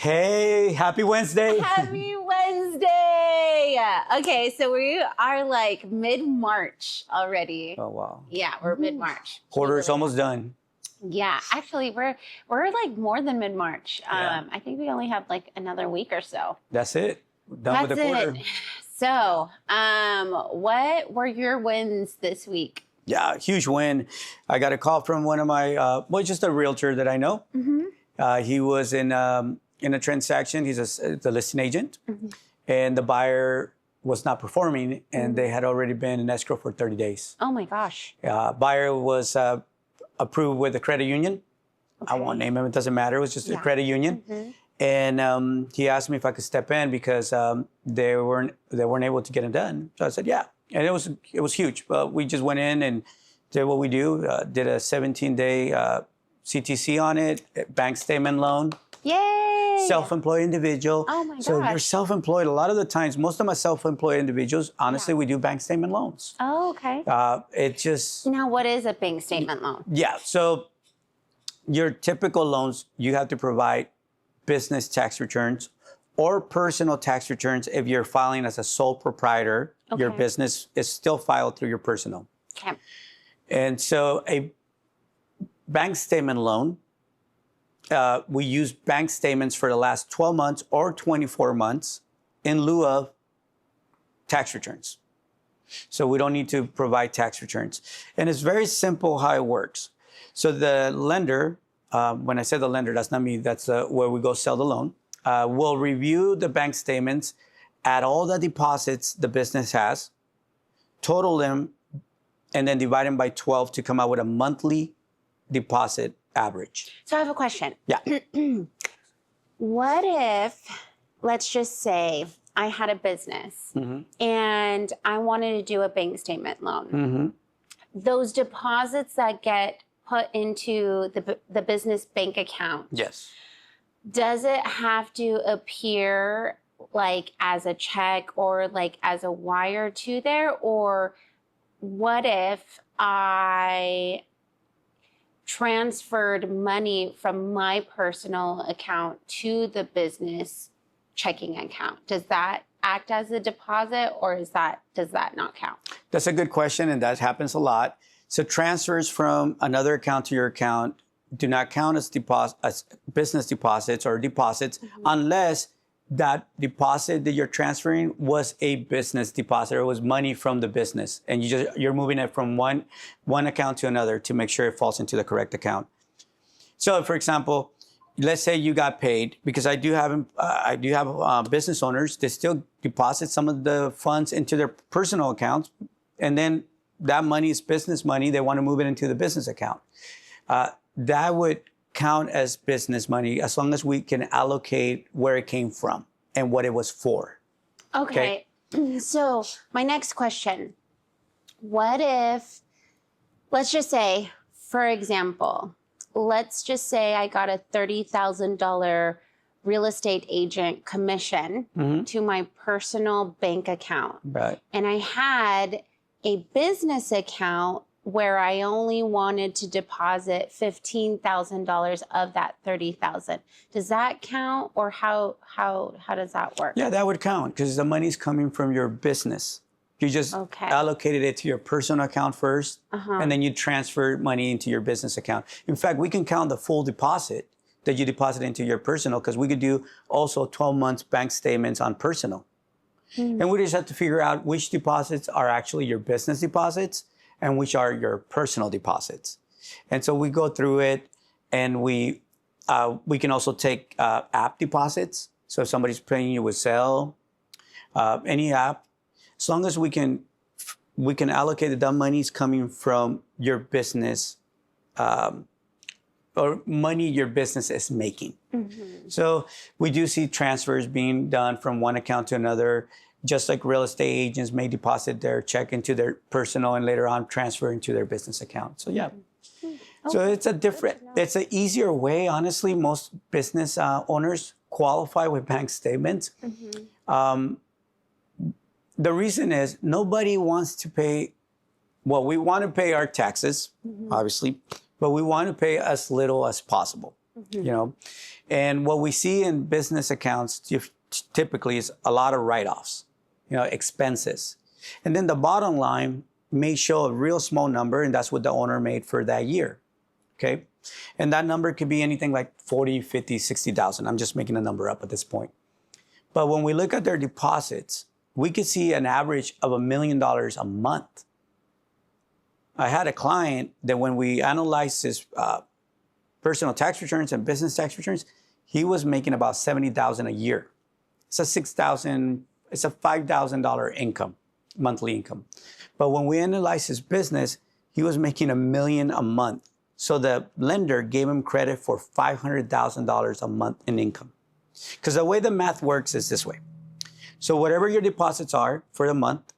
Hey, happy Wednesday. Happy Wednesday. Okay, so we are like mid-March already. Oh, wow. Yeah, we're mid-March. Quarter's almost done. Yeah, actually, we're like more than mid-March. Yeah. I think we only have like another week or so. That's it. We're done with the quarter. So, what were your wins this week? Yeah, huge win. I got a call from one of my, just a realtor that I know. Mm-hmm. He was in a transaction. He's the listing agent. Mm-hmm. And the buyer was not performing, and they had already been in escrow for 30 days. Oh my gosh. Buyer was approved with a credit union. Okay. I won't name him. It doesn't matter. It was just a credit union. Mm-hmm. And he asked me if I could step in because they weren't able to get it done. So I said, yeah. And it was huge. But we just went in and did what we do. Did a 17-day CTC on it, bank statement loan. Yay! Self-employed individual. Oh my gosh. So you're self-employed. A lot of the times, most of my self-employed individuals, honestly, we do bank statement loans. Oh, okay. It just... Now, what is a bank statement loan? Yeah. So your typical loans, you have to provide business tax returns or personal tax returns. If you're filing as a sole proprietor, your business is still filed through your personal. Okay. And so a bank statement loan, we use bank statements for the last 12 months or 24 months in lieu of tax returns. So we don't need to provide tax returns. And it's very simple how it works. So the lender, when I say the lender, that's not me, that's where we go sell the loan, will review the bank statements, add all the deposits the business has, total them, and then divide them by 12 to come out with a monthly deposit average. So I have a question. Yeah. What if, let's just say, I had a business and I wanted to do a bank statement loan. Those deposits that get put into the business bank account, Yes. does it have to appear like as a check or like as a wire to there? Or what if I transferred money from my personal account to the business checking account? Does that act as a deposit, or does that not count? That's a good question, and that happens a lot. So transfers from another account to your account do not count as business deposits or deposits unless that deposit that you're transferring was a business deposit or was money from the business, and you're moving it from one account to another to make sure it falls into the correct account. So, for example, let's say you got paid, because I do have business owners that still deposit some of the funds into their personal accounts, and then that money is business money. They want to move it into the business account. That would count as business money as long as we can allocate where it came from and what it was for. Okay. So my next question, what if, let's just say, for example, let's just say I got a $30,000 real estate agent commission to my personal bank account. Right. And I had a business account where I only wanted to deposit $15,000 of that $30,000. Does that count, or how does that work? Yeah, that would count because the money's coming from your business. You just allocated it to your personal account first, and then you transfer money into your business account. In fact, we can count the full deposit that you deposit into your personal, because we could do also 12 months bank statements on personal. And we just have to figure out which deposits are actually your business deposits and which are your personal deposits. And so we go through it, and we can also take app deposits. So if somebody's paying you with Zelle, any app, as long as we can allocate the money's coming from your business, or money your business is making. So we do see transfers being done from one account to another, just like real estate agents may deposit their check into their personal and later on transfer into their business account. So yeah. So it's an easier way. Honestly, most business owners qualify with bank statements. The reason is nobody wants to pay, well, we want to pay our taxes, obviously, but we want to pay as little as possible. you know. And what we see in business accounts typically is a lot of write-offs, you know, expenses. And then the bottom line may show a real small number, and that's what the owner made for that year, okay? And that number could be anything like 40, 50, 60,000. I'm just making a number up at this point. But when we look at their deposits, we could see an average of $1 million a month. I had a client that when we analyzed his personal tax returns and business tax returns, he was making about $70,000 a year. It's a $5,000 income, monthly income. But when we analyzed his business, he was making $1 million a month. So the lender gave him credit for $500,000 a month in income. Because the way the math works is this way. So whatever your deposits are for the month,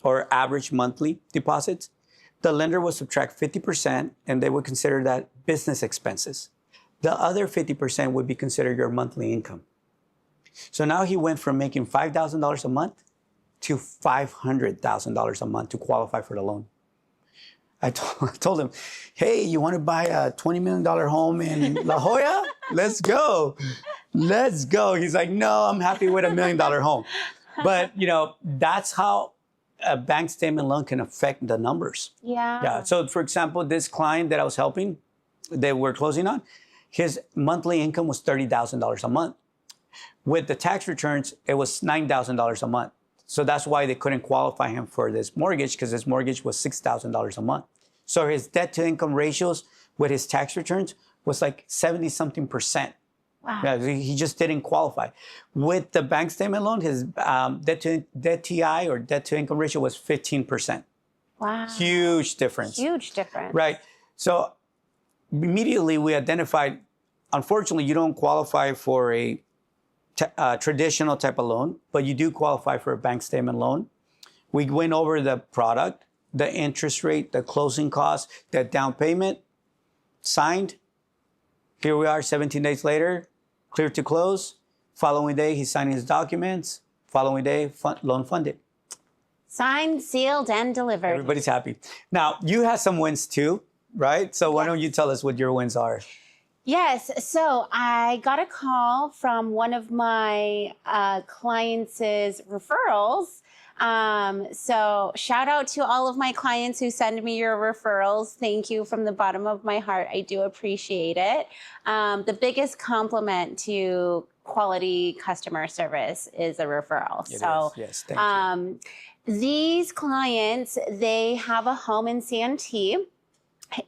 or average monthly deposits, the lender will subtract 50%, and they would consider that business expenses. The other 50% would be considered your monthly income. So now he went from making $5,000 a month to $500,000 a month to qualify for the loan. I told him, hey, you want to buy a $20 million home in La Jolla? Let's go. Let's go. He's like, no, I'm happy with $1 million home. But, you know, that's how a bank statement loan can affect the numbers. Yeah. So, for example, this client that I was helping, that we're closing on, his monthly income was $30,000 a month. With the tax returns, it was $9,000 a month. So that's why they couldn't qualify him for this mortgage, because his mortgage was $6,000 a month. So his debt to income ratios with his tax returns was like 70-something%. Wow. Yeah, he just didn't qualify. With the bank statement loan, his debt TI or debt to income ratio was 15%. Wow. Huge difference. Huge difference. Right. So immediately we identified, unfortunately, you don't qualify for a traditional type of loan, but you do qualify for a bank statement loan. We went over the product, the interest rate, the closing costs, the down payment, signed. Here we are 17 days later, clear to close. Following day, he's signing his documents. Following day, loan funded. Signed, sealed, and delivered. Everybody's happy. Now, you have some wins too, right? So why don't you tell us what your wins are? Yes. So I got a call from one of my clients' referrals. So shout out to all of my clients who send me your referrals. Thank you from the bottom of my heart. I do appreciate it. The biggest compliment to quality customer service is a referral. It so is. Yes, thank you. These clients, they have a home in Santee.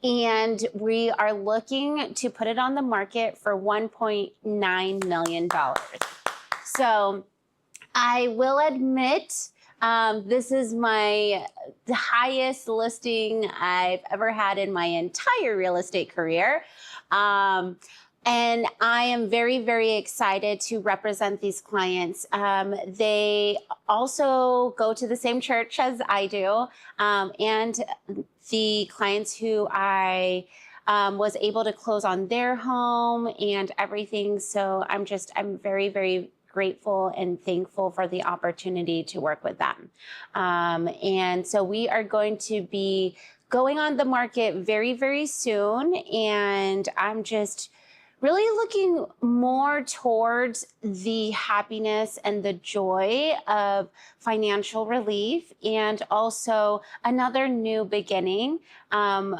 And we are looking to put it on the market for $1.9 million. So I will admit, this is the highest listing I've ever had in my entire real estate career. And I am very, very excited to represent these clients. They also go to the same church as I do. And the clients who I was able to close on their home and everything. So I'm very, very grateful and thankful for the opportunity to work with them. And so we are going to be going on the market very, very soon. And I'm just really looking more towards the happiness and the joy of financial relief and also another new beginning.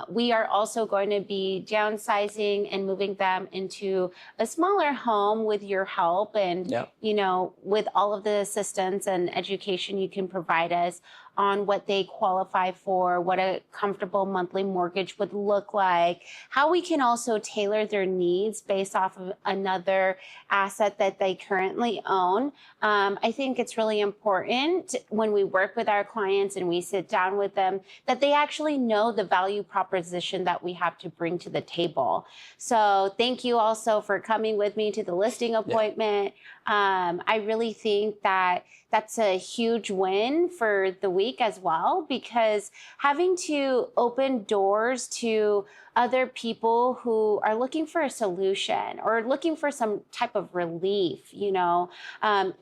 We are also going to be downsizing and moving them into a smaller home with your help and, you know, with all of the assistance and education you can provide us on what they qualify for, what a comfortable monthly mortgage would look like, how we can also tailor their needs based off of another asset that they currently own. I think it's really important when we work with our clients and we sit down with them that they actually know the value proposition that we have to bring to the table. So thank you also for coming with me to the listing appointment. I really think that that's a huge win for the week as well, because having to open doors to other people who are looking for a solution or looking for some type of relief, you know,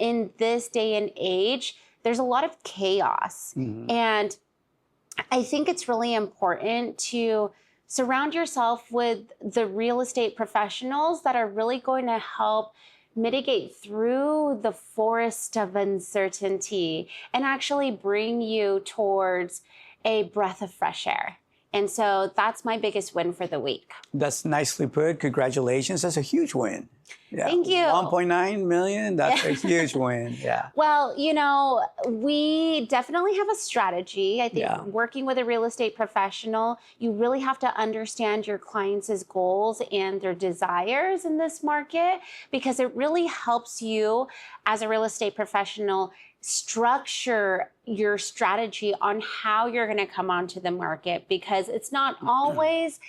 in this day and age, there's a lot of chaos. And I think it's really important to surround yourself with the real estate professionals that are really going to help mitigate through the forest of uncertainty and actually bring you towards a breath of fresh air. And so that's my biggest win for the week. That's nicely put. Congratulations. That's a huge win. Yeah. Thank you. 1.9 million. That's a huge win. Yeah. Well, we definitely have a strategy. I think working with a real estate professional, you really have to understand your clients' goals and their desires in this market, because it really helps you as a real estate professional structure your strategy on how you're going to come onto the market, because it's not always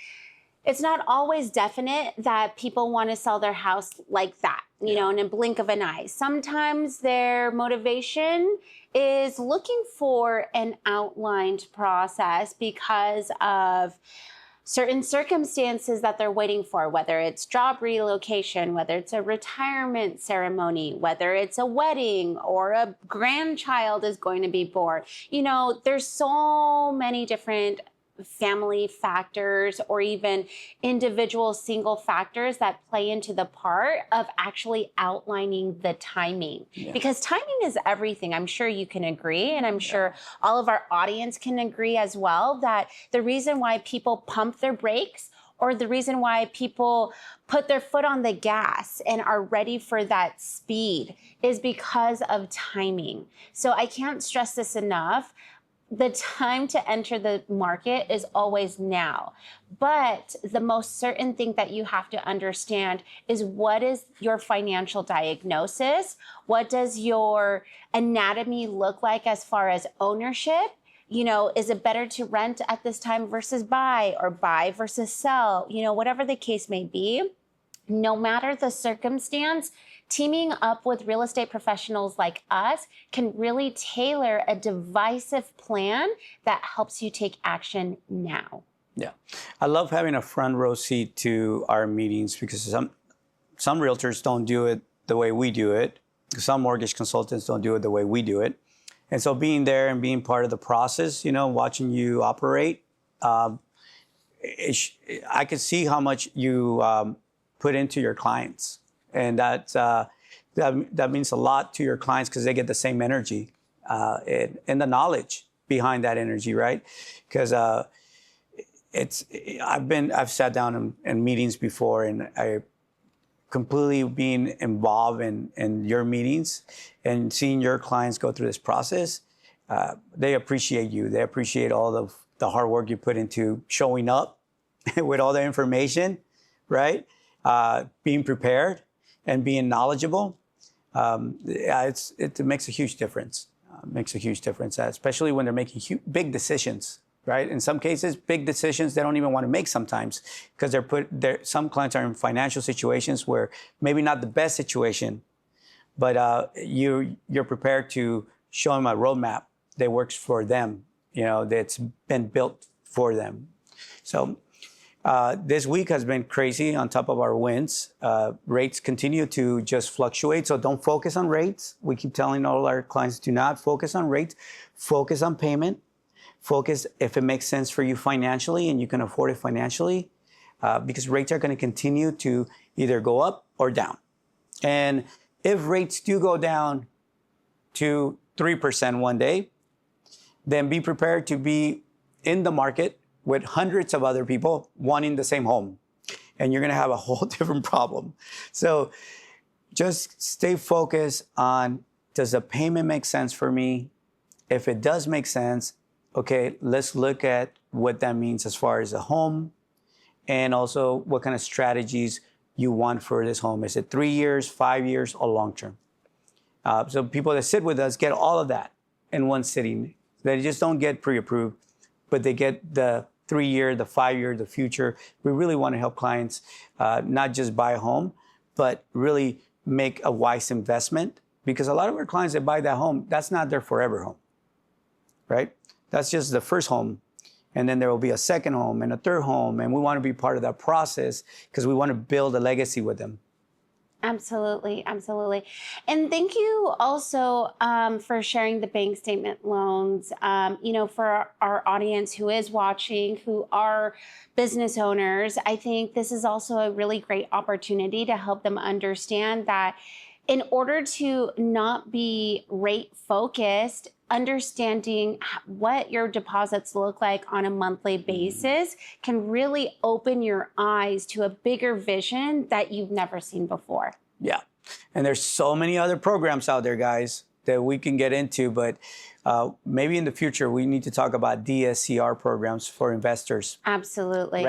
definite that people want to sell their house like that, in a blink of an eye. Sometimes their motivation is looking for an outlined process because of certain circumstances that they're waiting for, whether it's job relocation, whether it's a retirement ceremony, whether it's a wedding or a grandchild is going to be born. There's so many different family factors or even individual single factors that play into the part of actually outlining the timing. Because timing is everything. I'm sure you can agree, and I'm sure all of our audience can agree as well, that the reason why people pump their brakes or the reason why people put their foot on the gas and are ready for that speed is because of timing. So I can't stress this enough. The time to enter the market is always now. But the most certain thing that you have to understand is, what is your financial diagnosis? What does your anatomy look like as far as ownership? Is it better to rent at this time versus buy, or buy versus sell? Whatever the case may be, no matter the circumstance, teaming up with real estate professionals like us can really tailor a divisive plan that helps you take action now. Yeah. I love having a front row seat to our meetings, because some realtors don't do it the way we do it. Some mortgage consultants don't do it the way we do it. And so being there and being part of the process, watching you operate, I could see how much you put into your clients. And that means a lot to your clients, because they get the same energy and the knowledge behind that energy, right? Because I've sat down in meetings before, and I completely being involved in your meetings and seeing your clients go through this process. They appreciate you. They appreciate all the hard work you put into showing up with all the information, right? Being prepared and being knowledgeable. It makes a huge difference. Especially when they're making big decisions, right? In some cases, big decisions they don't even want to make sometimes, because some clients are in financial situations where maybe not the best situation, but you're prepared to show them a roadmap that works for them, that's been built for them. So this week has been crazy on top of our wins. Rates continue to just fluctuate, so don't focus on rates. We keep telling all our clients, do not focus on rates. Focus on payment. Focus if it makes sense for you financially and you can afford it financially, because rates are going to continue to either go up or down. And if rates do go down to 3% one day, then be prepared to be in the market with hundreds of other people wanting the same home. And you're going to have a whole different problem. So just stay focused on, does the payment make sense for me? If it does make sense, okay, let's look at what that means as far as a home, and also what kind of strategies you want for this home. Is it 3 years, 5 years, or long term? So people that sit with us get all of that in one sitting. They just don't get pre-approved, but they get the 3-year, the 5-year, the future. We really want to help clients not just buy a home, but really make a wise investment, because a lot of our clients that buy that home, that's not their forever home, right? That's just the first home. And then there will be a second home and a third home. And we want to be part of that process, because we want to build a legacy with them. Absolutely, absolutely. And thank you also for sharing the bank statement loans. For our audience who is watching, who are business owners, I think this is also a really great opportunity to help them understand that in order to not be rate focused, understanding what your deposits look like on a monthly basis can really open your eyes to a bigger vision that you've never seen before. Yeah. And there's so many other programs out there, guys, that we can get into, but maybe in the future we need to talk about DSCR programs for investors. Absolutely.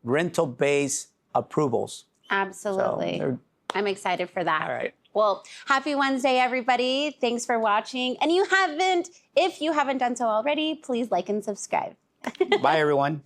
Rental-based approvals. Absolutely. So I'm excited for that. all right. Well, happy Wednesday, everybody. Thanks for watching. And if you haven't done so already, please like and subscribe. Bye, everyone.